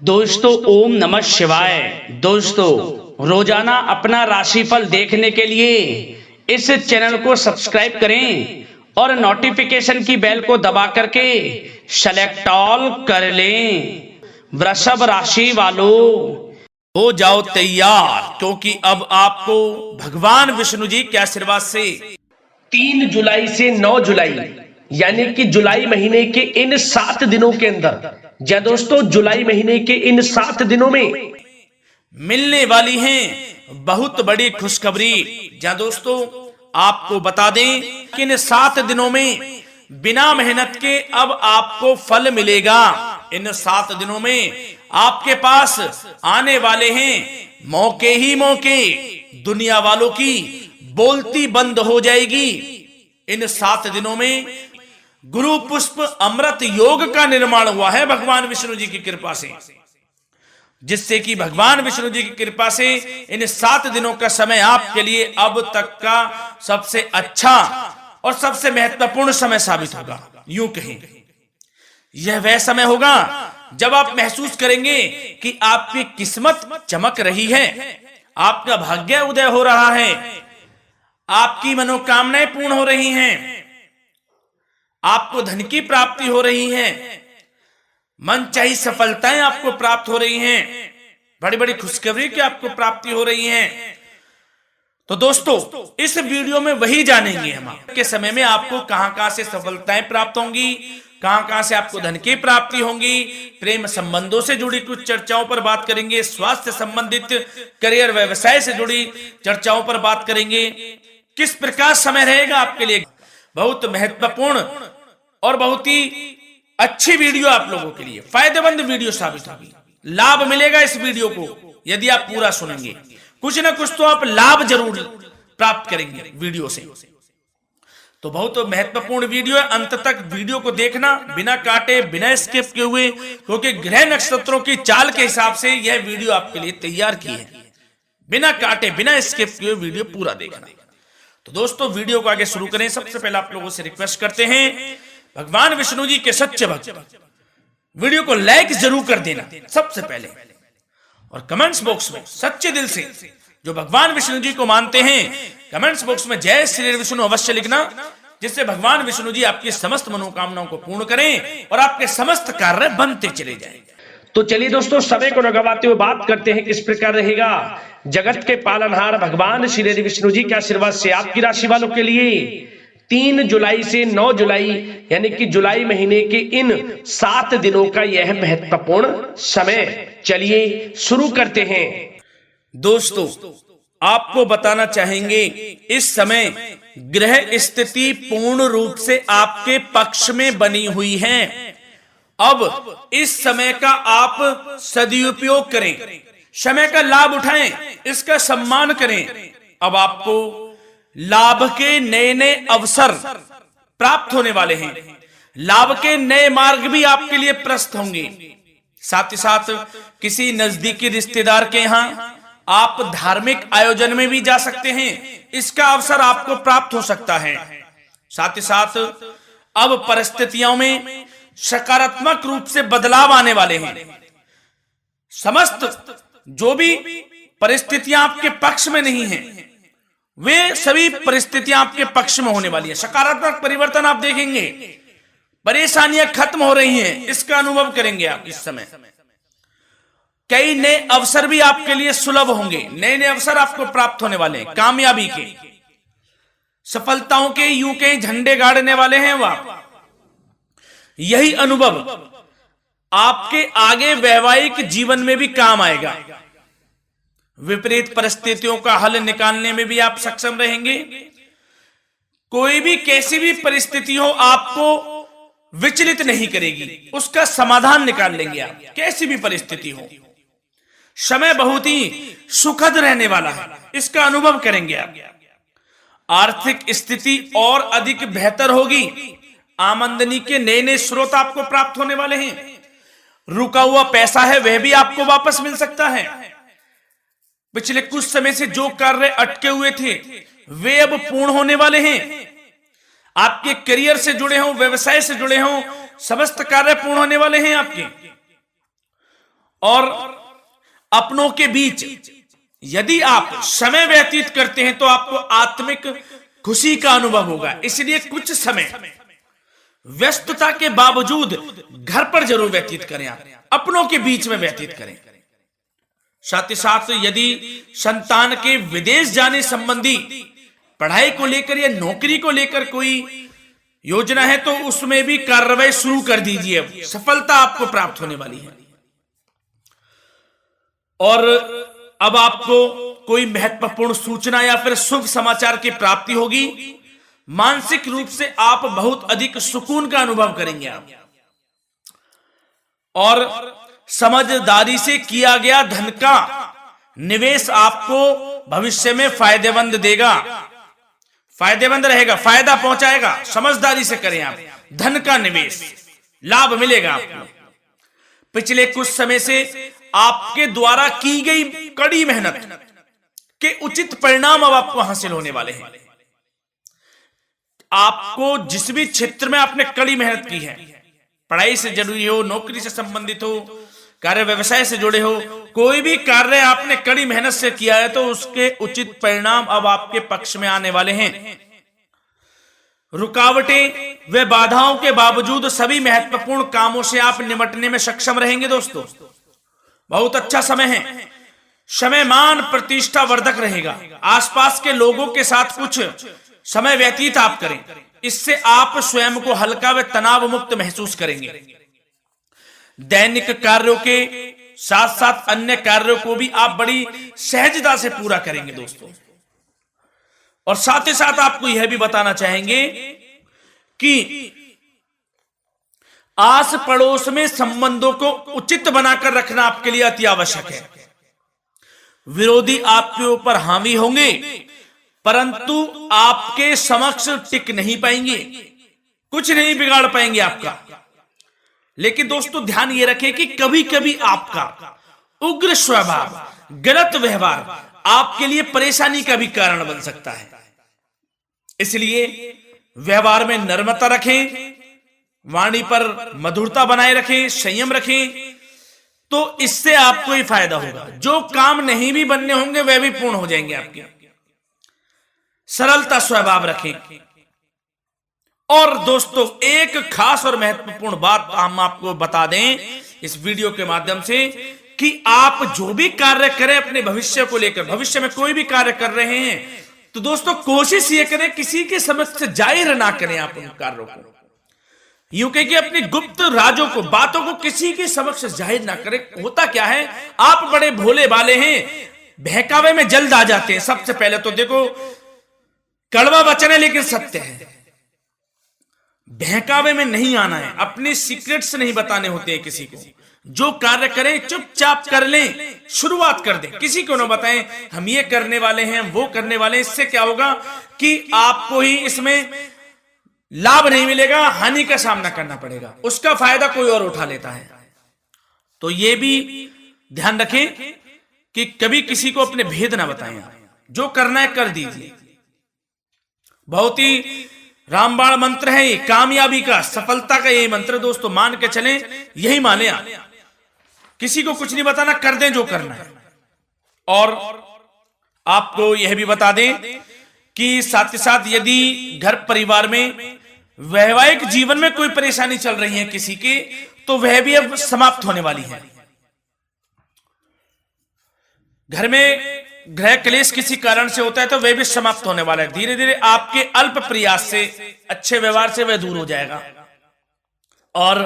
दोस्तों ओम नमः शिवाय। दोस्तों रोजाना अपना राशिफल देखने के लिए इस चैनल को सब्सक्राइब करें और नोटिफिकेशन की बेल को दबा करके सेलेक्ट ऑल कर लें। वृषभ राशि वालों, हो जाओ तैयार, क्योंकि अब आपको भगवान विष्णु जी के आशीर्वाद से 3 जुलाई से 9 जुलाई यानी कि जुलाई महीने के इन 7 दिनों के अंदर, या दोस्तों जुलाई महीने के इन 7 दिनों में मिलने वाली हैं बहुत बड़ी खुशखबरी। जहां दोस्तों आपको बता दें कि इन 7 दिनों में बिना मेहनत के अब आपको फल मिलेगा। इन 7 दिनों में आपके पास आने वाले हैं मौके ही मौके। दुनिया वालों की बोलती बंद हो जाएगी। इन 7 दिनों में गुरु पुष्प अमृत योग का निर्माण हुआ है भगवान विष्णु जी की कृपा से, जिससे कि भगवान विष्णु जी की कृपा से इन 7 दिनों का समय आपके लिए अब तक का सबसे अच्छा और सबसे महत्वपूर्ण समय साबित होगा। यूं कहें यह वह समय होगा जब आप महसूस करेंगे कि आपकी किस्मत चमक रही है, आपका भाग्य उदय हो रहा है, आपकी मनोकामनाएं पूर्ण हो रही हैं, आपको धन की प्राप्ति हो रही है, मनचाही सफलताएं आपको प्राप्त हो रही हैं, बड़ी बड़ी खुशखबरी की आपको प्राप्ति हो रही है। तो दोस्तों इस वीडियो में वही जानेंगे हम के समय में आपको कहां से सफलताएं प्राप्त होंगी, कहां से आपको धन की प्राप्ति होंगी, प्रेम संबंधों से जुड़ी कुछ चर्चाओं पर बात करेंगे, स्वास्थ्य संबंधित करियर व्यवसाय से जुड़ी चर्चाओं पर बात करेंगे। किस प्रकार समय रहेगा आपके लिए, बहुत महत्वपूर्ण और बहुत ही अच्छी वीडियो आप लोगों के लिए फायदेमंद वीडियो साबित होगी। लाभ मिलेगा इस वीडियो को यदि आप पूरा सुनेंगे, कुछ ना कुछ तो आप लाभ जरूर प्राप्त करेंगे वीडियो से। तो बहुत महत्वपूर्ण वीडियो है, अंत तक वीडियो को देखना बिना काटे बिना स्किप किए हुए, क्योंकि ग्रह नक्षत्रों की चाल के हिसाब से यह वीडियो आपके लिए तैयार की है। बिना काटे बिना स्किप किए वीडियो पूरा देखना। तो दोस्तों वीडियो को आगे शुरू करें। सबसे पहले आप लोगों से रिक्वेस्ट करते हैं, भगवान विष्णु जी के सच्चे भक्त वीडियो को लाइक जरूर कर देना सबसे पहले, और कमेंट्स बॉक्स में सच्चे दिल से जो भगवान विष्णु जी को मानते हैं कमेंट्स बॉक्स में जय श्री विष्णु अवश्य लिखना, जिससे भगवान विष्णु जी आपकी समस्त मनोकामनाओं को पूर्ण करें और आपके समस्त कार्य बनते चले जाएं। तो चलिए दोस्तों समय को न गवाते हुए बात करते हैं किस प्रकार रहेगा जगत के पालनहार भगवान श्री विष्णु जी के आशीर्वाद से आपकी राशि वालों के लिए 3 जुलाई से 9 जुलाई यानी कि जुलाई महीने के इन 7 दिनों का यह महत्वपूर्ण समय। चलिए शुरू करते हैं। दोस्तों आपको बताना चाहेंगे इस समय ग्रह स्थिति पूर्ण रूप से आपके पक्ष में बनी हुई है। अब इस समय का आप सदुपयोग करें, समय का लाभ उठाएं, इसका सम्मान करें। अब आपको लाभ के नए नए अवसर प्राप्त होने वाले हैं, लाभ के नए मार्ग भी आपके लिए प्रशस्त होंगे। साथ ही साथ किसी नजदीकी रिश्तेदार के यहां आप धार्मिक आयोजन में भी जा सकते हैं, इसका अवसर आपको प्राप्त हो सकता है। साथ ही साथ अब परिस्थितियों में सकारात्मक रूप से बदलाव आने वाले हैं। समस्त जो भी परिस्थितियां आपके पक्ष में नहीं हैं, वे सभी परिस्थितियां आपके पक्ष में होने वाली है। सकारात्मक परिवर्तन आप देखेंगे, परेशानियां खत्म हो रही हैं, इसका अनुभव करेंगे आप इस समय। कई नए अवसर भी आपके लिए सुलभ होंगे, नए नए अवसर आपको प्राप्त होने वाले हैं, कामयाबी के, सफलताओं के यूं के झंडे गाड़ने वाले हैं वह। यही अनुभव आपके आगे वैवाहिक जीवन में भी काम आएगा। विपरीत परिस्थितियों का हल निकालने में भी आप सक्षम रहेंगे। कोई भी कैसी भी परिस्थिति हो आपको विचलित नहीं करेगी, उसका समाधान निकाल लेंगे आप, कैसी भी परिस्थिति हो। समय बहुत ही सुखद रहने वाला है, इसका अनुभव करेंगे आप। आर्थिक स्थिति और अधिक बेहतर होगी, आमदनी के नए नए स्रोत आपको प्राप्त होने वाले हैं। रुका हुआ पैसा है वह भी आपको वापस मिल सकता है। पिछले कुछ समय से जो कार्य अटके हुए थे वे अब पूर्ण होने वाले हैं। आपके करियर से जुड़े हों, व्यवसाय से जुड़े हों, समस्त कार्य पूर्ण होने वाले हैं आपके। और अपनों के बीच यदि आप समय व्यतीत करते हैं तो आपको आत्मिक खुशी का अनुभव होगा। इसलिए कुछ समय व्यस्तता के बावजूद घर पर जरूर व्यतीत करें, आप अपनों के बीच में व्यतीत करें। साथ ही साथ यदि संतान के विदेश जाने संबंधी पढ़ाई को लेकर या नौकरी को लेकर कोई योजना है तो उसमें भी कार्रवाई शुरू कर दीजिए, सफलता आपको प्राप्त होने वाली है। और अब आपको कोई महत्वपूर्ण सूचना या फिर शुभ समाचार की प्राप्ति होगी। मानसिक रूप से आप बहुत अधिक सुकून का अनुभव करेंगे आप, और समझदारी से किया गया धन का निवेश आपको भविष्य में फायदेमंद देगा, फायदेमंद रहेगा, फायदा पहुंचाएगा। समझदारी से करें आप, धन का निवेश, लाभ मिलेगा आपको। पिछले कुछ समय से आपके द्वारा की गई कड़ी मेहनत के उचित परिणाम अब आपको हासिल होने वाले हैं। आपको जिस भी क्षेत्र में आपने कड़ी मेहनत की है, पढ़ाई से जरूरी हो, नौकरी से संबंधित हो, कार्य व्यवसाय से जुड़े हो, कोई भी कार्य आपने कड़ी मेहनत से किया है तो उसके उचित परिणाम अब आपके पक्ष में आने वाले हैं। रुकावटें व बाधाओं के बावजूद सभी महत्वपूर्ण कामों से आप निपटने में सक्षम रहेंगे। दोस्तों बहुत अच्छा समय है, समय मान प्रतिष्ठा वर्धक रहेगा। आसपास के लोगों के साथ कुछ समय व्यतीत आप करें, इससे आप स्वयं को हल्का व तनाव मुक्त महसूस करेंगे। दैनिक कार्यों के साथ साथ अन्य कार्यों को भी आप बड़ी सहजता से पूरा करेंगे दोस्तों। और साथ ही साथ आपको यह भी बताना चाहेंगे कि आस पड़ोस में संबंधों को उचित बनाकर रखना आपके लिए अति आवश्यक है। विरोधी आपके ऊपर हावी होंगे परंतु आपके समक्ष टिक नहीं पाएंगे, कुछ नहीं बिगाड़ पाएंगे आपका। लेकिन दोस्तों ध्यान ये रखें कि कभी कभी आपका उग्र स्वभाव, गलत व्यवहार आपके लिए परेशानी का भी कारण बन सकता है। इसलिए व्यवहार में नम्रता रखें, वाणी पर मधुरता बनाए रखें, संयम रखें, तो इससे आपको ही फायदा होगा। जो काम नहीं भी बनने होंगे वह भी पूर्ण हो जाएंगे आपके। सरलता स्वभाव रखें। और दोस्तों एक खास और महत्वपूर्ण बात हम आपको बता दें इस वीडियो के माध्यम से कि आप जो भी कार्य करें अपने भविष्य को लेकर, भविष्य में कोई भी कार्य कर रहे हैं तो दोस्तों कोशिश ये करें किसी के समक्ष जाहिर ना करें आप उन कार्यों को। यूं कह कि अपनी गुप्त राजों को, बातों को किसी के समक्ष जाहिर ना करें। होता क्या है, आप बड़े भोले भाले हैं, बहकावे में जल्द आ जाते हैं। सबसे पहले तो देखो कड़वा वचन है लेकिन सत्य है, बहकावे में नहीं आना है, अपने सीक्रेट्स नहीं बताने होते हैं किसी को। जो कार्य करें चुपचाप कर लें, शुरुआत कर दें, किसी को ना बताएं हम ये करने वाले हैं, वो करने वाले हैं। इससे क्या होगा कि आपको ही इसमें लाभ नहीं मिलेगा, हानि का सामना करना पड़ेगा, उसका फायदा कोई और उठा लेता है। तो ये भी ध्यान रखें कि कभी किसी को अपने भेद ना बताएं, जो करना है कर दीजिए। बहुत ही रामबाण मंत्र है ये, कामयाबी का, सफलता का यही मंत्र दोस्तों, मान के चलें, यही माने आप। किसी को कुछ नहीं बताना, कर दें जो करना है। और आपको यह भी बता दें कि साथ ही साथ यदि घर परिवार में वैवाहिक जीवन में कोई परेशानी चल रही है किसी की, तो वह भी अब समाप्त होने वाली है। घर में गृह क्लेश किसी कारण से होता है तो वह भी समाप्त होने वाला है। धीरे धीरे आपके अल्प प्रयास से, अच्छे व्यवहार से वह दूर हो जाएगा। और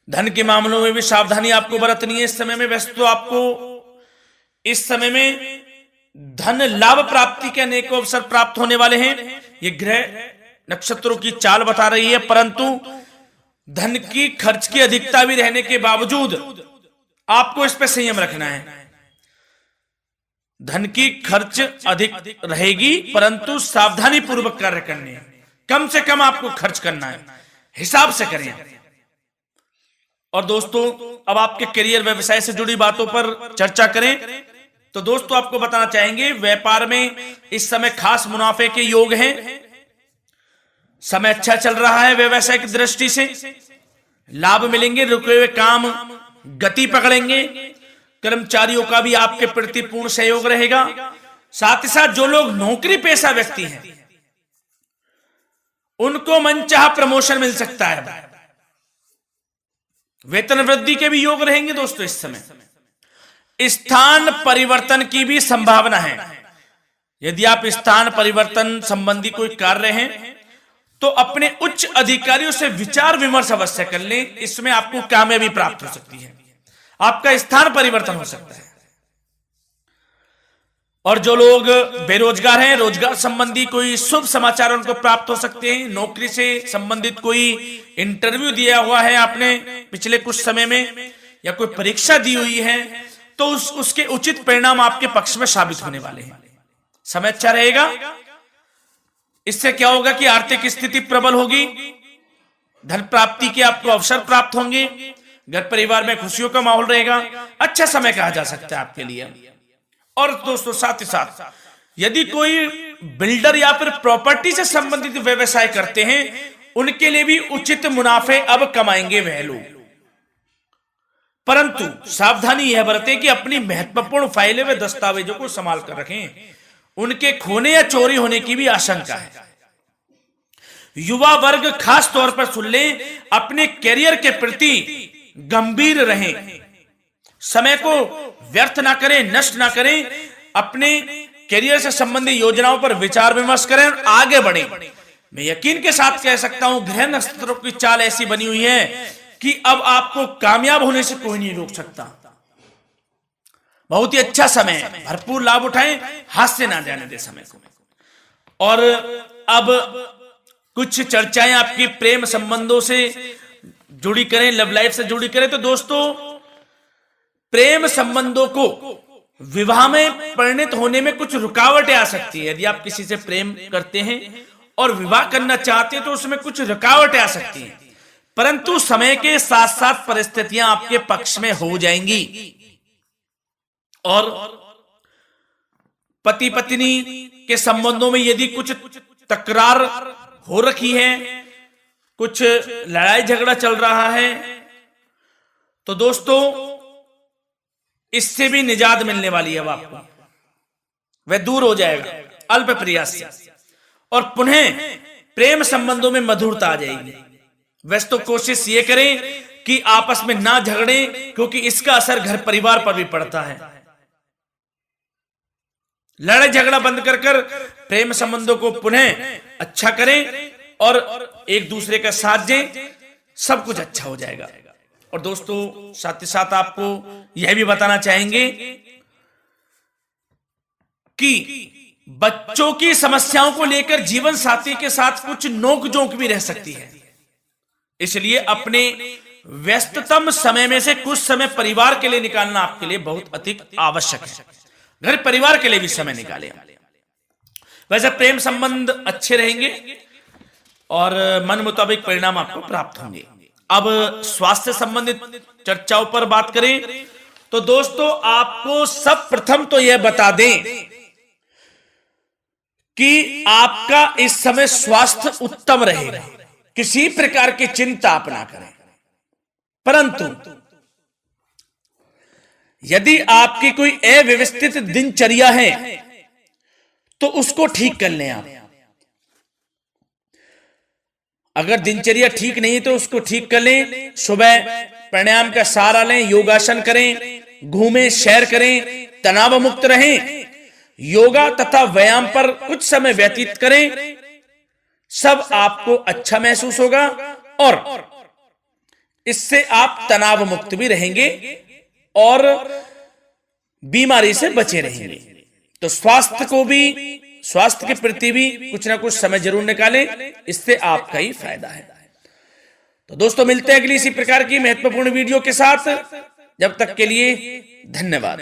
धन के मामलों में भी सावधानी आपको बरतनी है इस समय में। वैसे तो आपको इस समय में धन लाभ प्राप्ति के अनेक अवसर प्राप्त होने वाले हैं, ये ग्रह नक्षत्रों की चाल बता रही है। परंतु धन की खर्च की अधिकता भी रहने के बावजूद आपको इस पर संयम रखना है। धन की खर्च अधिक रहेगी परंतु सावधानी पूर्वक कार्य करने हैं, कम से कम आपको खर्च करना है, हिसाब से करें। और दोस्तों अब आपके करियर व्यवसाय से जुड़ी बातों पर चर्चा करें तो दोस्तों आपको बताना चाहेंगे व्यापार में इस समय खास मुनाफे के योग हैं। समय अच्छा चल रहा है, व्यवसाय की दृष्टि से लाभ मिलेंगे, रुके हुए काम गति पकड़ेंगे। कर्मचारियों का भी आपके प्रति पूर्ण सहयोग रहेगा। साथ ही साथ जो लोग नौकरी पेशा व्यक्ति हैं उनको मनचाहा प्रमोशन मिल सकता है। वेतन वृद्धि के भी योग रहेंगे दोस्तों। इस समय स्थान परिवर्तन की भी संभावना है। यदि आप स्थान परिवर्तन संबंधी कोई कार्य हैं तो अपने उच्च अधिकारियों से विचार विमर्श अवश्य कर लें। इसमें आपको कामयाबी प्राप्त हो सकती है, आपका स्थान परिवर्तन हो सकता है। और जो लोग बेरोजगार हैं, रोजगार संबंधी कोई शुभ समाचार उनको प्राप्त हो सकते हैं। नौकरी से संबंधित कोई इंटरव्यू दिया हुआ है आपने पिछले कुछ समय में, या कोई परीक्षा दी हुई है, तो उसके उचित परिणाम आपके पक्ष में साबित होने वाले हैं। समय अच्छा रहेगा। इससे क्या होगा कि आर्थिक स्थिति प्रबल होगी, धन प्राप्ति के आपको अवसर प्राप्त होंगे, घर परिवार में खुशियों का माहौल रहेगा। अच्छा समय कहा जा सकता है आपके लिए। और दोस्तों साथ ही साथ यदि कोई बिल्डर या फिर प्रॉपर्टी से संबंधित व्यवसाय करते हैं उनके लिए भी उचित मुनाफे अब कमाएंगे वह लोग। परंतु सावधानी यह बरतें कि अपनी महत्वपूर्ण फाइलें व दस्तावेजों को संभाल कर रखें। उनके खोने या चोरी होने की भी आशंका है। युवा वर्ग खास तौर पर सुन लें, अपने करियर के प्रति गंभीर रहें। समय को व्यर्थ ना करें, नष्ट ना करें। अपने करियर से संबंधित योजनाओं पर विचार विमर्श करें और आगे बढ़ें। मैं यकीन के साथ कह सकता हूं ग्रह नक्षत्रों की चाल ऐसी बनी हुई है कि अब आपको कामयाब होने से कोई नहीं रोक सकता। बहुत ही अच्छा समय है, भरपूर लाभ उठाएं, हाथ से ना जाने दे समय को। और अब कुछ चर्चाएं आपकी प्रेम संबंधों से जुड़ी करें, लव लाइफ से जुड़ी करें। तो दोस्तों प्रेम संबंधों को विवाह में परिणत होने में कुछ रुकावटें आ सकती है। यदि आप किसी से प्रेम करते हैं और विवाह करना चाहते हैं तो उसमें कुछ रुकावटें आ सकती हैं, परंतु समय के साथ साथ परिस्थितियां आपके पक्ष में हो जाएंगी। और पति पत्नी के संबंधों में यदि कुछ तकरार हो रखी है, कुछ लड़ाई झगड़ा चल रहा है, तो दोस्तों इससे भी निजात मिलने वाली है। अब आपको वह दूर हो जाएगा अल्प प्रयास से, और पुनः प्रेम संबंधों में मधुरता आ जाएगी। वैसे तो कोशिश ये करें कि आपस में ना झगड़ें, क्योंकि इसका असर घर परिवार पर भी पड़ता है। लड़ाई झगड़ा बंद कर प्रेम संबंधों को पुनः अच्छा करें और एक दूसरे का साथ दें, सब कुछ अच्छा हो जाएगा। और दोस्तों साथ ही साथ आपको यह भी बताना चाहेंगे कि बच्चों की समस्याओं को लेकर जीवन साथी के साथ कुछ नोकझोंक भी रह सकती है। इसलिए अपने व्यस्ततम समय में से कुछ समय परिवार के लिए निकालना आपके लिए बहुत अधिक आवश्यक है। घर परिवार के लिए भी समय निकालें। वैसे प्रेम संबंध अच्छे रहेंगे और मन मुताबिक परिणाम आपको प्राप्त होंगे। अब स्वास्थ्य संबंधित चर्चाओं पर बात करें तो दोस्तों आपको सब प्रथम तो यह बता दें कि आपका इस समय स्वास्थ्य उत्तम रहेगा, किसी प्रकार की चिंता आप ना करें। परंतु यदि आपकी कोई अव्यवस्थित दिनचर्या है तो उसको ठीक कर लें आप। अगर दिनचर्या ठीक नहीं तो उसको ठीक कर लें। सुबह प्राणायाम का सहारा लें, योगासन करें, घूमें, सैर करें, तनाव मुक्त रहें, योगा तथा व्यायाम पर कुछ समय व्यतीत करें। सब आपको अच्छा महसूस होगा और इससे आप तनाव मुक्त भी रहेंगे और बीमारी से बचे रहेंगे। तो स्वास्थ्य के प्रति भी कुछ ना कुछ समय जरूर निकालें, इससे आपका ही फायदा है। तो दोस्तों मिलते हैं अगली इसी प्रकार की महत्वपूर्ण वीडियो के साथ। जब तक के लिए धन्यवाद।